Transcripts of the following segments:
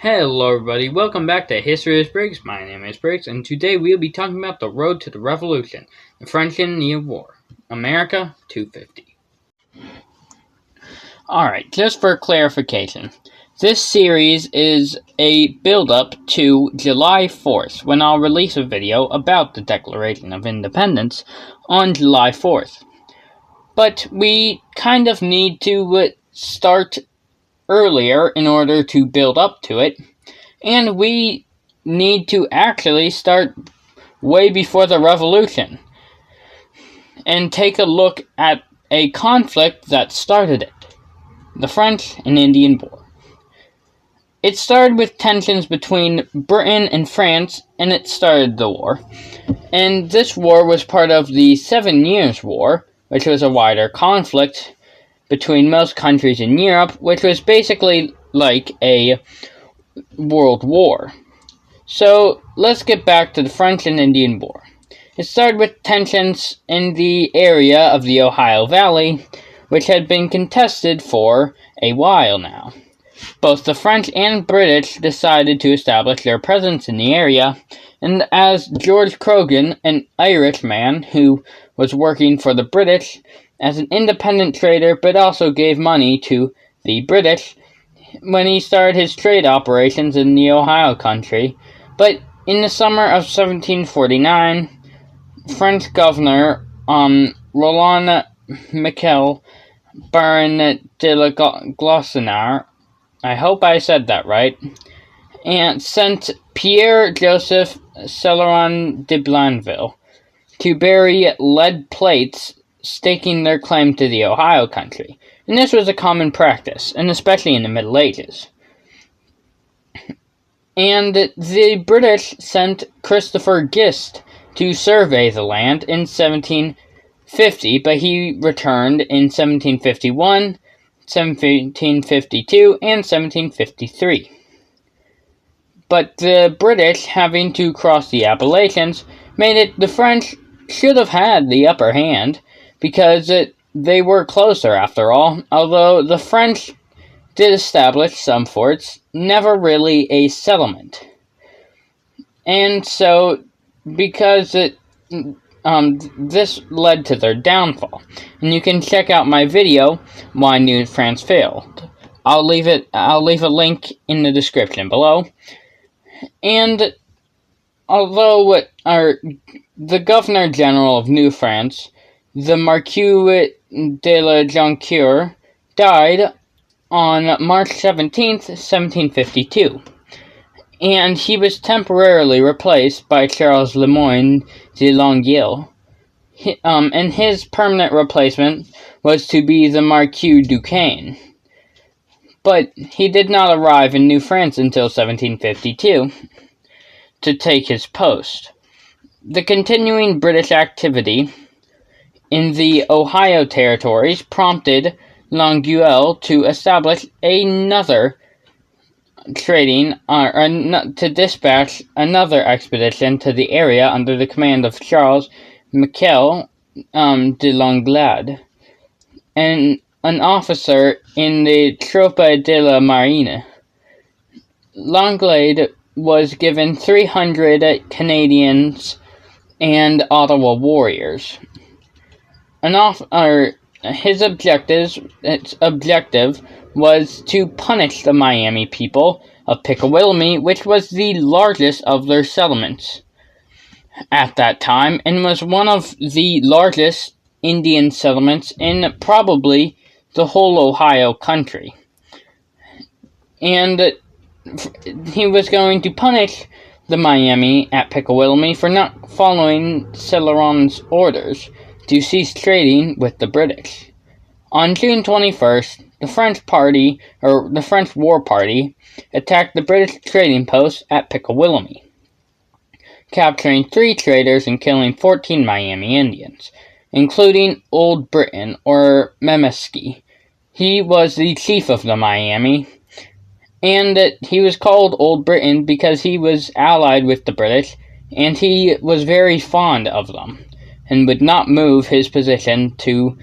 Hello everybody, welcome back to History is Briggs. My name is Briggs, and today we'll be talking about the road to the Revolution, the French and Indian War, America 250. Alright, just for clarification, this series is a build-up to July 4th, when I'll release a video about the Declaration of Independence on July 4th. But we kind of need to start earlier in order to build up to it, and we need to actually start way before the Revolution and take a look at a conflict that started it, the French and Indian War. It started with tensions between Britain and France, and it started the war. And this war was part of the 7 Years' War, which was a wider conflict between most countries in Europe, which was basically like a world war. So let's get back to the French and Indian War. It started with tensions in the area of the Ohio Valley, which had been contested for a while now. Both the French and British decided to establish their presence in the area, and as George Croghan, an Irishman who was working for the British as an independent trader but also gave money to the British when he started his trade operations in the Ohio country. But in the summer of 1749, French governor Roland Michel, Baron de la Glossenar, I hope I said that right, and sent Pierre-Joseph Céloron de Blainville to bury lead plates staking their claim to the Ohio country. And this was a common practice, and especially in the Middle Ages. And the British sent Christopher Gist to survey the land in 1750, but he returned in 1751, 1752, and 1753. But the British, having to cross the Appalachians, made it the French should have had the upper hand, because they were closer after all, although the French did establish some forts, never really a settlement. And so, because this led to their downfall. And you can check out my video, Why New France Failed. I'll leave a link in the description below. And although the Governor General of New France, the Marquis de la Jonquière, died on March 17th, 1752, and he was temporarily replaced by Charles Le Moyne de Longueuil, and his permanent replacement was to be the Marquis Duquesne. But he did not arrive in New France until 1752 to take his post. The continuing British activity in the Ohio territories prompted Longueuil to establish another to dispatch another expedition to the area under the command of Charles Michel de Langlade, and an officer in the Tropa de la Marine. Langlade was given 300 Canadians and Ottawa warriors. His objective was to punish the Miami people of Pickawillamy, which was the largest of their settlements at that time, and was one of the largest Indian settlements in probably the whole Ohio country. And he was going to punish the Miami at Pickawillamy for not following Céloron's orders to cease trading with the British. On June 21st, the French War Party attacked the British trading post at Pickawillamy, capturing 3 traders and killing 14 Miami Indians, including Old Britain, or Memeski. He was the chief of the Miami, and he was called Old Britain because he was allied with the British, and he was very fond of them, and would not move his position to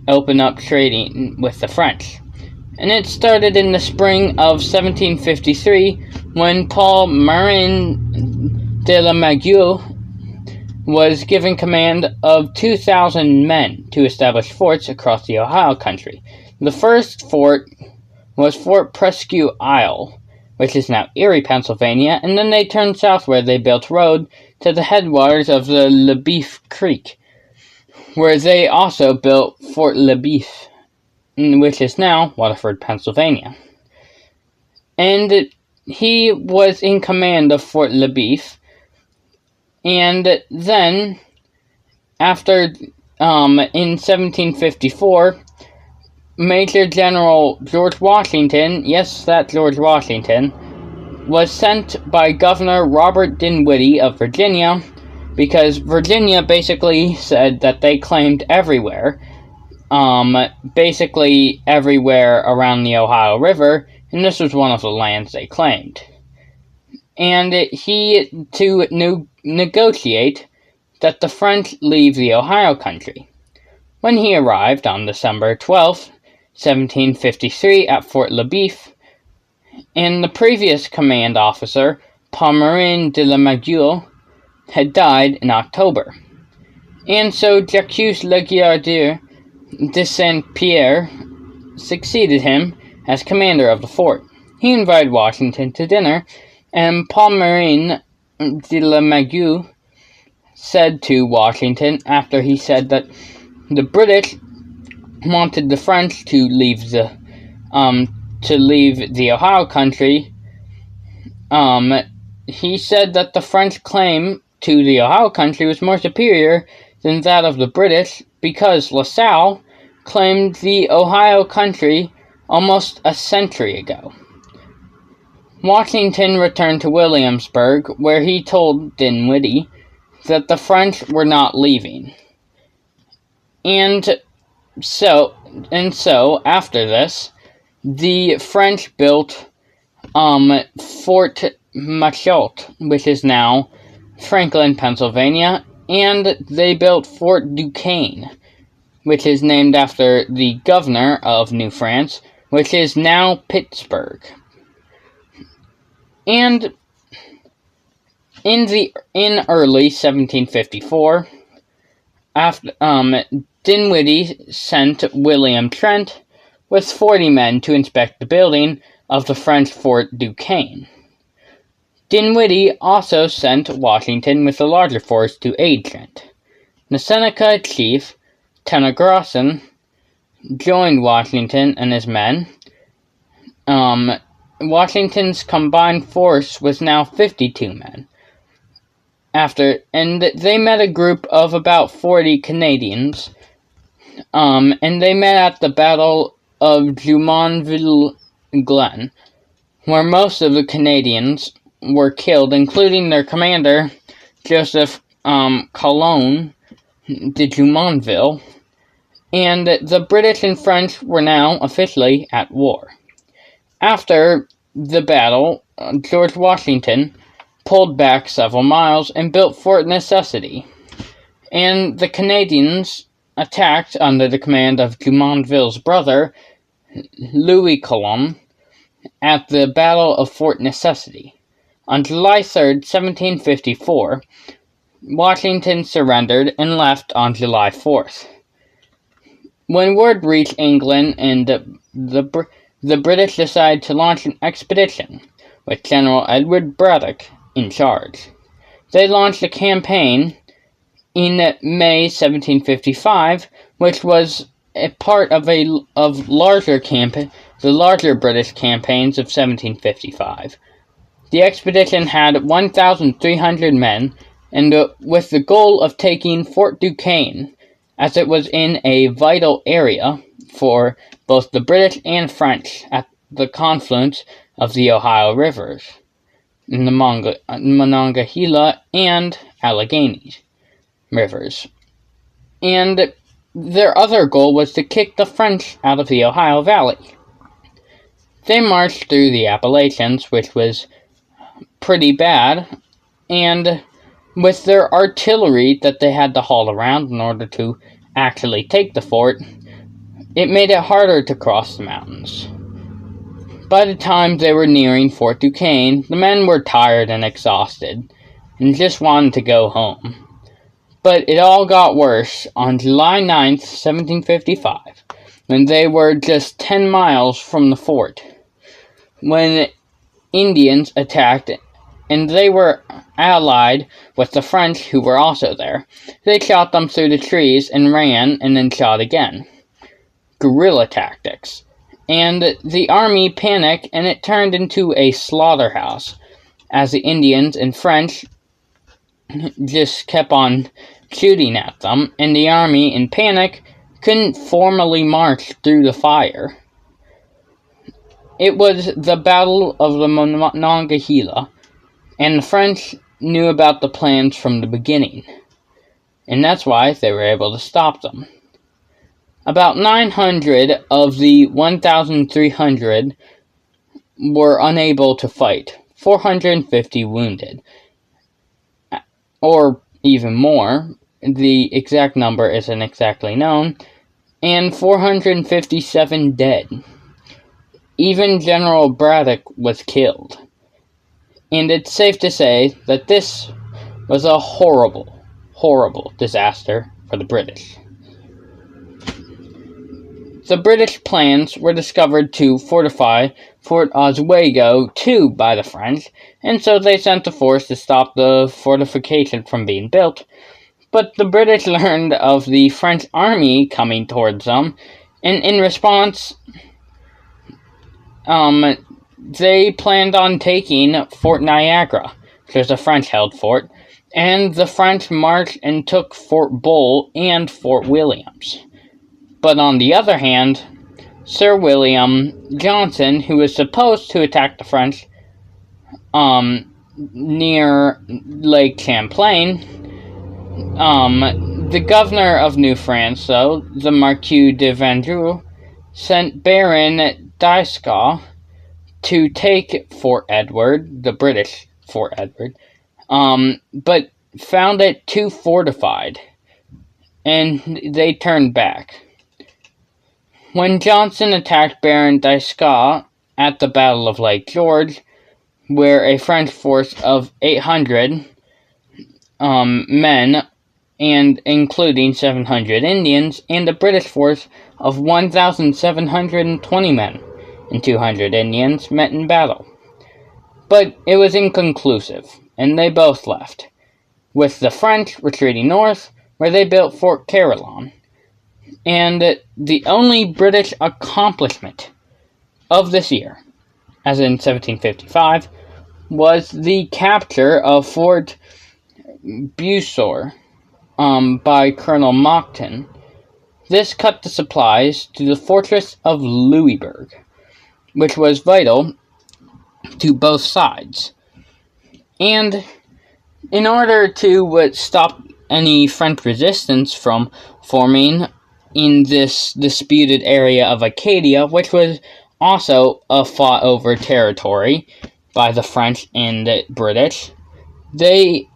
open up trading with the French. And it started in the spring of 1753 when Paul Marin de la Mague was given command of 2,000 men to establish forts across the Ohio country. The first fort was Fort Presque Isle, which is now Erie, Pennsylvania, and then they turned south where they built a road to the headwaters of the LeBeef Creek, where they also built Fort LeBeef, which is now Waterford, Pennsylvania. And he was in command of Fort LeBeef, and then, after, in 1754, Major General George Washington, yes, that George Washington, was sent by Governor Robert Dinwiddie of Virginia, because Virginia basically said that they claimed everywhere, basically everywhere around the Ohio River, and this was one of the lands they claimed. And to negotiate that the French leave the Ohio country. When he arrived on December 12th, 1753 at Fort LeBeef, and the previous command officer, Paul Marin de la Mague, had died in October. And so Jacques Legardeur de Saint-Pierre succeeded him as commander of the fort. He invited Washington to dinner, and Paul Marin de la Mague said to Washington, after he said that the British wanted the French to leave the Ohio country, he said that the French claim to the Ohio country was more superior than that of the British, because LaSalle claimed the Ohio country almost a century ago. Washington returned to Williamsburg, where he told Dinwiddie that the French were not leaving. And so after this, the French built Fort Machault, which is now Franklin, Pennsylvania, and they built Fort Duquesne, which is named after the governor of New France, which is now Pittsburgh. And in early 1754, Dinwiddie sent William Trent with 40 men to inspect the building of the French Fort Duquesne. Dinwiddie also sent Washington with a larger force to aid Trent. The Seneca chief, Tenagrawson, joined Washington and his men. Washington's combined force was now 52 men. And they met a group of about 40 Canadians, and they met at the Battle of Jumonville Glen, where most of the Canadians were killed, including their commander, Joseph Coulon de Jumonville, and the British and French were now officially at war. After the battle, George Washington pulled back several miles and built Fort Necessity, and the Canadians attacked under the command of Jumonville's brother, Louis Coulon, at the Battle of Fort Necessity. On July 3rd, 1754, Washington surrendered and left on July 4th. When word reached England, and the British decided to launch an expedition with General Edward Braddock in charge. They launched a campaign in May 1755, which was a part of the larger British campaigns of 1755. The expedition had 1,300 men, and with the goal of taking Fort Duquesne, as it was in a vital area for both the British and French at the confluence of the Ohio rivers, in the Monongahela and Allegheny rivers. And their other goal was to kick the French out of the Ohio Valley. They marched through the Appalachians, which was pretty bad, and with their artillery that they had to haul around in order to actually take the fort, it made it harder to cross the mountains. By the time they were nearing Fort Duquesne, the men were tired and exhausted, and just wanted to go home. But it all got worse on July 9th, 1755, when they were just 10 miles from the fort, when Indians attacked, and they were allied with the French, who were also there. They shot them through the trees and ran, and then shot again. Guerrilla tactics. And the army panicked, and it turned into a slaughterhouse, as the Indians and French just kept on shooting at them, and the army, in panic, couldn't formally march through the fire. It was the Battle of the Monongahela, and the French knew about the plans from the beginning, and that's why they were able to stop them. About 900 of the 1,300 were unable to fight, 450 wounded, or even more, the exact number isn't exactly known, and 457 dead. Even General Braddock was killed. And it's safe to say that this was a horrible, horrible disaster for the British. The British plans were discovered to fortify Fort Oswego too by the French, and so they sent a force to stop the fortification from being built. But the British learned of the French army coming towards them, and in response, they planned on taking Fort Niagara, which was a French-held fort, and the French marched and took Fort Bull and Fort Williams. But on the other hand, Sir William Johnson, who was supposed to attack the French near Lake Champlain, the governor of New France, though, the Marquis de Vaudreuil, sent Baron Dieskau to take Fort Edward, the British Fort Edward, but found it too fortified, and they turned back. When Johnson attacked Baron Dieskau at the Battle of Lake George, where a French force of 800 men, and including 700 Indians, and a British force of 1,720 men and 200 Indians met in battle. But it was inconclusive, and they both left, with the French retreating north, where they built Fort Carillon. And the only British accomplishment of this year, as in 1755, was the capture of Fort Buisson by Colonel Monckton. This cut the supplies to the fortress of Louisbourg, which was vital to both sides. And in order to stop any French resistance from forming in this disputed area of Acadia, which was also a fought over territory by the French and the British, the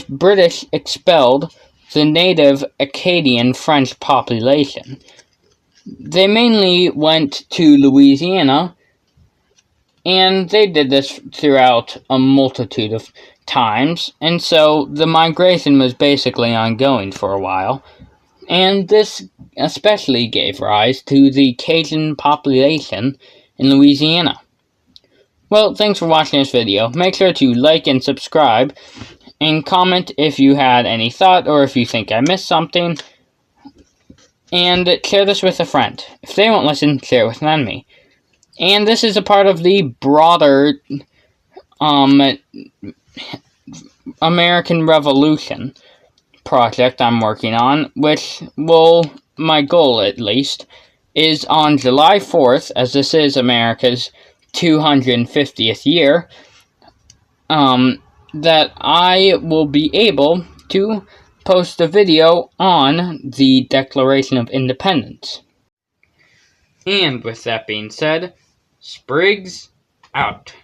British expelled the native Acadian French population. They mainly went to Louisiana, and they did this throughout a multitude of times, and so the migration was basically ongoing for a while. And this especially gave rise to the Cajun population in Louisiana. Well, thanks for watching this video. Make sure to like and subscribe, and comment if you had any thought or if you think I missed something. And share this with a friend. If they won't listen, share it with an enemy. And this is a part of the broader American Revolution project I'm working on, which will, my goal at least, is on July 4th, as this is America's 250th year, that I will be able to post a video on the Declaration of Independence. And with that being said, Spriggs out.